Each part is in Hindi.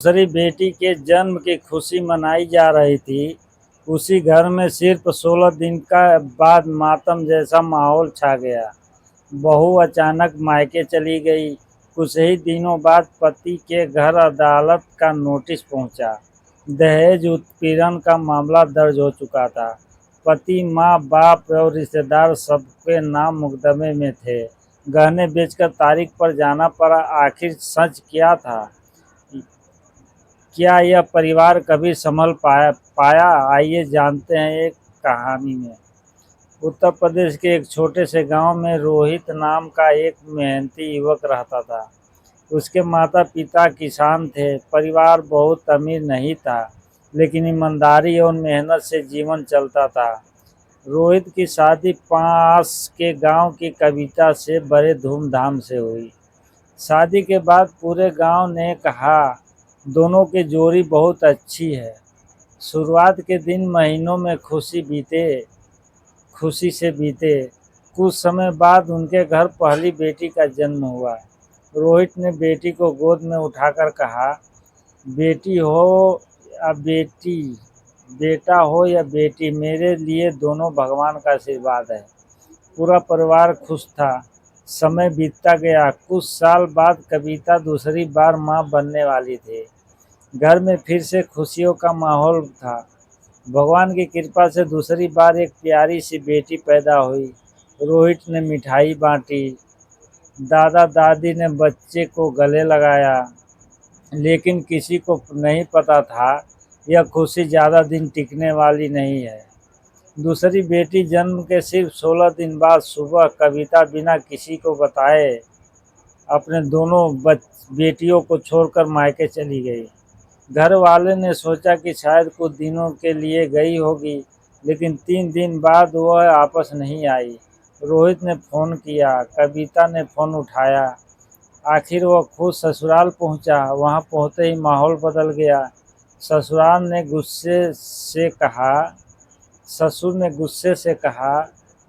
दूसरी बेटी के जन्म की खुशी मनाई जा रही थी। उसी घर में सिर्फ 16 दिन का बाद मातम जैसा माहौल छा गया। बहू अचानक मायके चली गई। कुछ ही दिनों बाद पति के घर अदालत का नोटिस पहुंचा। दहेज उत्पीड़न का मामला दर्ज हो चुका था। पति, माँ, बाप और रिश्तेदार सबके नाम मुकदमे में थे। गहने बेचकर तारीख पर जाना पड़ा। आखिर सच क्या था? क्या यह परिवार कभी संभल पाया? आइए जानते हैं एक कहानी में। उत्तर प्रदेश के एक छोटे से गांव में रोहित नाम का एक मेहनती युवक रहता था। उसके माता पिता किसान थे। परिवार बहुत अमीर नहीं था, लेकिन ईमानदारी और मेहनत से जीवन चलता था। रोहित की शादी पास के गांव की कविता से बड़े धूमधाम से हुई। शादी के बाद पूरे गांव ने कहा, दोनों की जोड़ी बहुत अच्छी है। शुरुआत के दिन महीनों में खुशी से बीते। कुछ समय बाद उनके घर पहली बेटी का जन्म हुआ। रोहित ने बेटी को गोद में उठाकर कहा, बेटी हो या बेटी, बेटा हो या बेटी, मेरे लिए दोनों भगवान का आशीर्वाद है। पूरा परिवार खुश था। समय बीतता गया। कुछ साल बाद कविता दूसरी बार माँ बनने वाली थी। घर में फिर से खुशियों का माहौल था। भगवान की कृपा से दूसरी बार एक प्यारी सी बेटी पैदा हुई। रोहित ने मिठाई बांटी। दादा दादी ने बच्चे को गले लगाया, लेकिन किसी को नहीं पता था यह खुशी ज़्यादा दिन टिकने वाली नहीं है। दूसरी बेटी जन्म के सिर्फ 16 दिन बाद सुबह कविता बिना किसी को बताए अपने दोनों बेटियों को छोड़कर मायके चली गई। घर वाले ने सोचा कि शायद कुछ दिनों के लिए गई होगी, लेकिन 3 दिन बाद वह वापस नहीं आई। रोहित ने फ़ोन किया, कविता ने फ़ोन उठाया। आखिर वह खुद ससुराल पहुंचा। वहां पहुंचते ही माहौल बदल गया। ससुराल ने गुस्से से कहा ससुर ने गुस्से से कहा,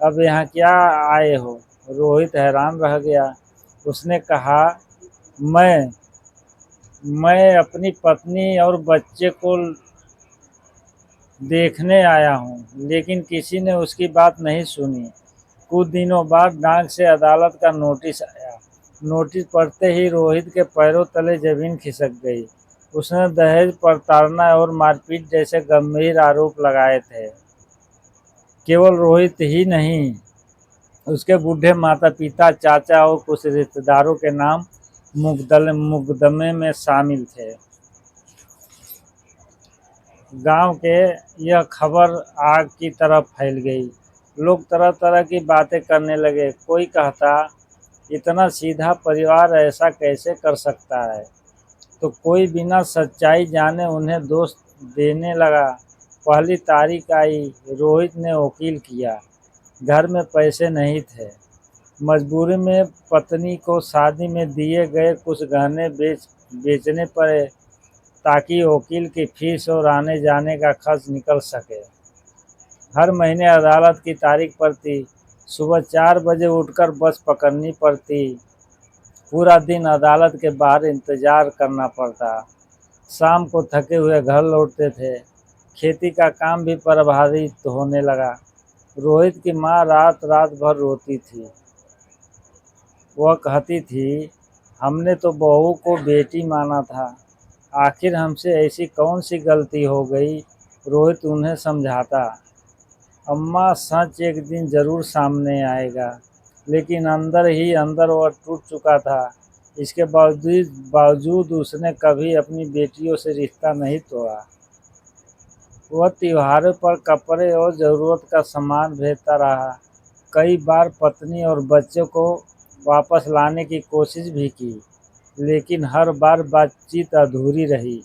अब यहाँ क्या आए हो? रोहित हैरान रह गया। उसने कहा, मैं मैं अपनी पत्नी और बच्चे को देखने आया हूँ। लेकिन किसी ने उसकी बात नहीं सुनी। कुछ दिनों बाद डाक से अदालत का नोटिस आया। नोटिस पढ़ते ही रोहित के पैरों तले जमीन खिसक गई। उसने दहेज, प्रताड़ना और मारपीट जैसे गंभीर आरोप लगाए थे। केवल रोहित ही नहीं, उसके बूढ़े माता पिता, चाचा और कुछ रिश्तेदारों के नाम मुकदमे में शामिल थे। गांव के यह खबर आग की तरह फैल गई। लोग तरह तरह की बातें करने लगे। कोई कहता, इतना सीधा परिवार ऐसा कैसे कर सकता है? तो कोई बिना सच्चाई जाने उन्हें दोष देने लगा। पहली तारीख आई। रोहित ने वकील किया। घर में पैसे नहीं थे। मजबूरी में पत्नी को शादी में दिए गए कुछ गहने बेचने पड़े, ताकि वकील की फीस और आने जाने का खर्च निकल सके। हर महीने अदालत की तारीख पड़ती। सुबह 4 बजे उठकर बस पकड़नी पड़ती। पूरा दिन अदालत के बाहर इंतजार करना पड़ता। शाम को थके हुए घर लौटते थे। खेती का काम भी प्रभावित होने लगा। रोहित की माँ रात रात भर रोती थी। वह कहती थी, हमने तो बहू को बेटी माना था, आखिर हमसे ऐसी कौन सी गलती हो गई? रोहित उन्हें समझाता, अम्मा, सच एक दिन ज़रूर सामने आएगा। लेकिन अंदर ही अंदर वह टूट चुका था। इसके बावजूद उसने कभी अपनी बेटियों से रिश्ता नहीं तोड़ा। वह त्योहारों पर कपड़े और ज़रूरत का सामान भेजता रहा। कई बार पत्नी और बच्चों को वापस लाने की कोशिश भी की, लेकिन हर बार बातचीत अधूरी रही।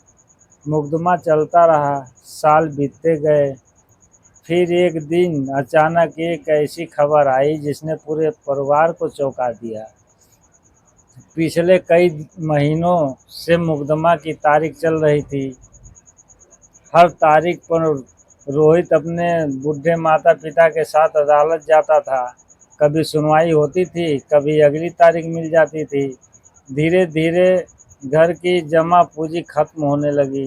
मुकदमा चलता रहा। साल बीतते गए। फिर एक दिन अचानक एक ऐसी खबर आई जिसने पूरे परिवार को चौंका दिया। पिछले कई महीनों से मुकदमा की तारीख चल रही थी। हर तारीख पर रोहित अपने बूढ़े माता पिता के साथ अदालत जाता था। कभी सुनवाई होती थी, कभी अगली तारीख मिल जाती थी। धीरे धीरे घर की जमा पूंजी खत्म होने लगी।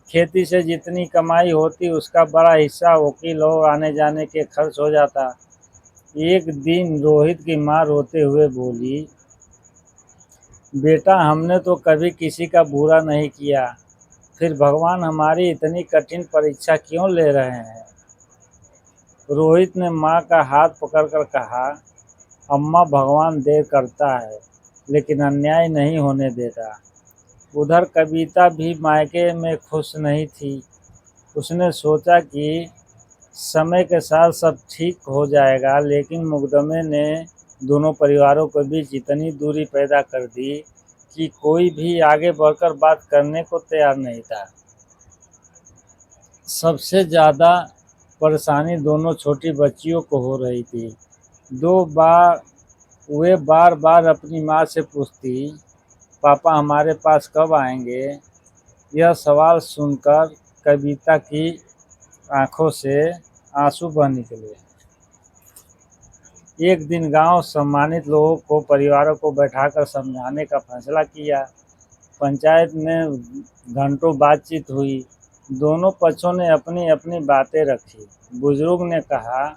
खेती से जितनी कमाई होती उसका बड़ा हिस्सा वकील और आने जाने के खर्च हो जाता। एक दिन रोहित की माँ रोते हुए बोली, बेटा हमने तो कभी किसी का बुरा नहीं किया, फिर भगवान हमारी इतनी कठिन परीक्षा क्यों ले रहे हैं। रोहित ने माँ का हाथ पकड़कर कहा, अम्मा भगवान देर करता है लेकिन अन्याय नहीं होने देता। उधर कविता भी मायके में खुश नहीं थी। उसने सोचा कि समय के साथ सब ठीक हो जाएगा, लेकिन मुकदमे ने दोनों परिवारों के बीच इतनी दूरी पैदा कर दी कि कोई भी आगे बढ़कर बात करने को तैयार नहीं था। सबसे ज़्यादा परेशानी दोनों छोटी बच्चियों को हो रही थी। वे बार बार अपनी माँ से पूछती, पापा हमारे पास कब आएंगे। यह सवाल सुनकर कविता की आंखों से आंसू बह निकले। एक दिन गांव सम्मानित लोगों को परिवारों को बैठाकर समझाने का फैसला किया। पंचायत में घंटों बातचीत हुई। दोनों पक्षों ने अपनी अपनी बातें रखी। बुजुर्ग ने कहा,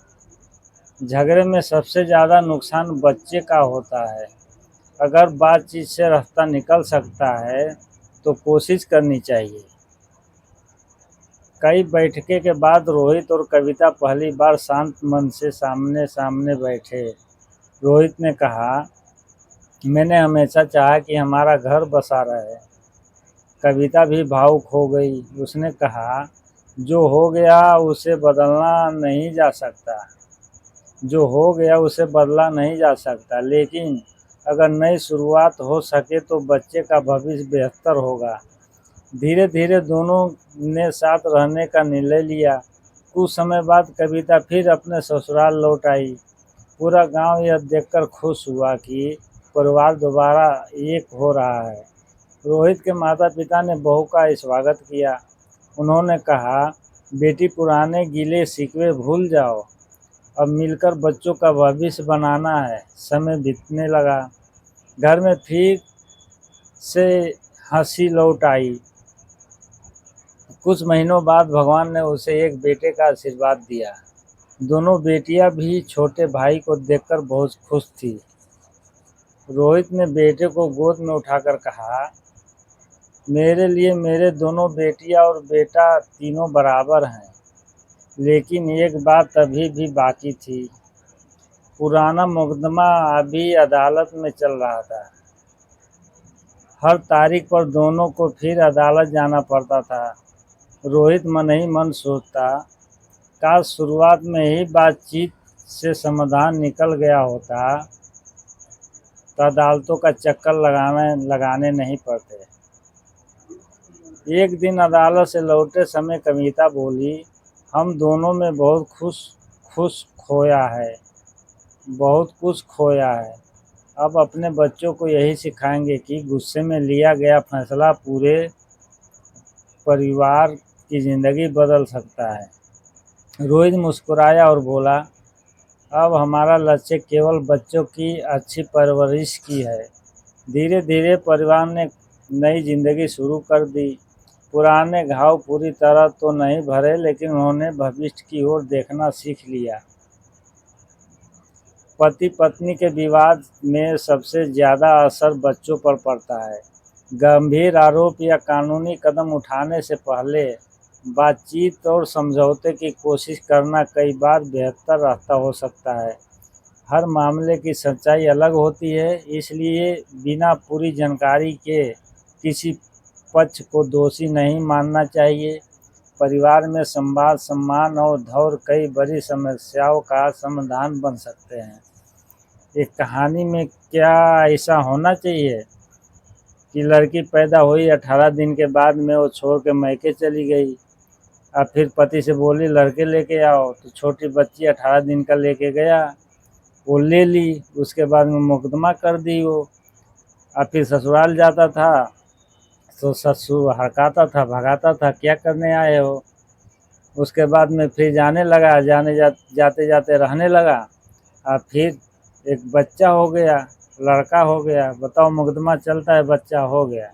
झगड़े में सबसे ज़्यादा नुकसान बच्चे का होता है। अगर बातचीत से रास्ता निकल सकता है तो कोशिश करनी चाहिए। कई बैठके के बाद रोहित और कविता पहली बार शांत मन से सामने सामने बैठे। रोहित ने कहा, मैंने हमेशा चाहा कि हमारा घर बसा रहे। कविता भी भावुक हो गई। उसने कहा, जो हो गया उसे बदलना नहीं जा सकता। जो हो गया उसे बदला नहीं जा सकता, लेकिन अगर नई शुरुआत हो सके तो बच्चे का भविष्य बेहतर होगा। धीरे धीरे दोनों ने साथ रहने का निर्णय लिया। कुछ समय बाद कविता फिर अपने ससुराल लौट आई। पूरा गांव यह देखकर खुश हुआ कि परिवार दोबारा एक हो रहा है। रोहित के माता पिता ने बहू का स्वागत किया। उन्होंने कहा, बेटी पुराने गिले शिकवे भूल जाओ, अब मिलकर बच्चों का भविष्य बनाना है। समय बीतने लगा। घर में फिर से हंसी लौट आई। कुछ महीनों बाद भगवान ने उसे एक बेटे का आशीर्वाद दिया। दोनों बेटियां भी छोटे भाई को देखकर बहुत खुश थी। रोहित ने बेटे को गोद में उठाकर कहा, मेरे लिए मेरे दोनों बेटियां और बेटा तीनों बराबर हैं, लेकिन एक बात अभी भी बाकी थी। पुराना मुकदमा अभी अदालत में चल रहा था। हर तारीख पर दोनों को फिर अदालत जाना पड़ता था। रोहित मन ही मन सोचता, काश शुरुआत में ही बातचीत से समाधान निकल गया होता तो अदालतों का चक्कर लगाने नहीं पड़ते। एक दिन अदालत से लौटे समय कविता बोली, हम दोनों में बहुत कुछ खोया है। अब अपने बच्चों को यही सिखाएंगे कि गुस्से में लिया गया फैसला पूरे परिवार की ज़िंदगी बदल सकता है। रोहित मुस्कुराया और बोला, अब हमारा लक्ष्य केवल बच्चों की अच्छी परवरिश की है। धीरे धीरे परिवार ने नई ज़िंदगी शुरू कर दी। पुराने घाव पूरी तरह तो नहीं भरे, लेकिन उन्होंने भविष्य की ओर देखना सीख लिया। पति पत्नी के विवाद में सबसे ज़्यादा असर बच्चों पर पड़ता है। गंभीर आरोप या कानूनी कदम उठाने से पहले बातचीत और समझौते की कोशिश करना कई बार बेहतर रास्ता हो सकता है। हर मामले की सच्चाई अलग होती है, इसलिए बिना पूरी जानकारी के किसी पक्ष को दोषी नहीं मानना चाहिए। परिवार में संवाद, सम्मान और धैर्य कई बड़ी समस्याओं का समाधान बन सकते हैं। एक कहानी में क्या ऐसा होना चाहिए कि लड़की पैदा हुई, 18 दिन के बाद में वो छोड़ के मैके चली गई। अब फिर पति से बोली लड़के लेके आओ, तो छोटी बच्ची 18 दिन का लेके गया, वो ले ली। उसके बाद में मुकदमा कर दी वो। अब फिर ससुराल जाता था तो ससुर हड़काता था, भगाता था, क्या करने आए हो। उसके बाद में फिर जाने लगा, जाते जाते रहने लगा। अब फिर एक बच्चा हो गया, लड़का हो गया। बताओ, मुकदमा चलता है, बच्चा हो गया।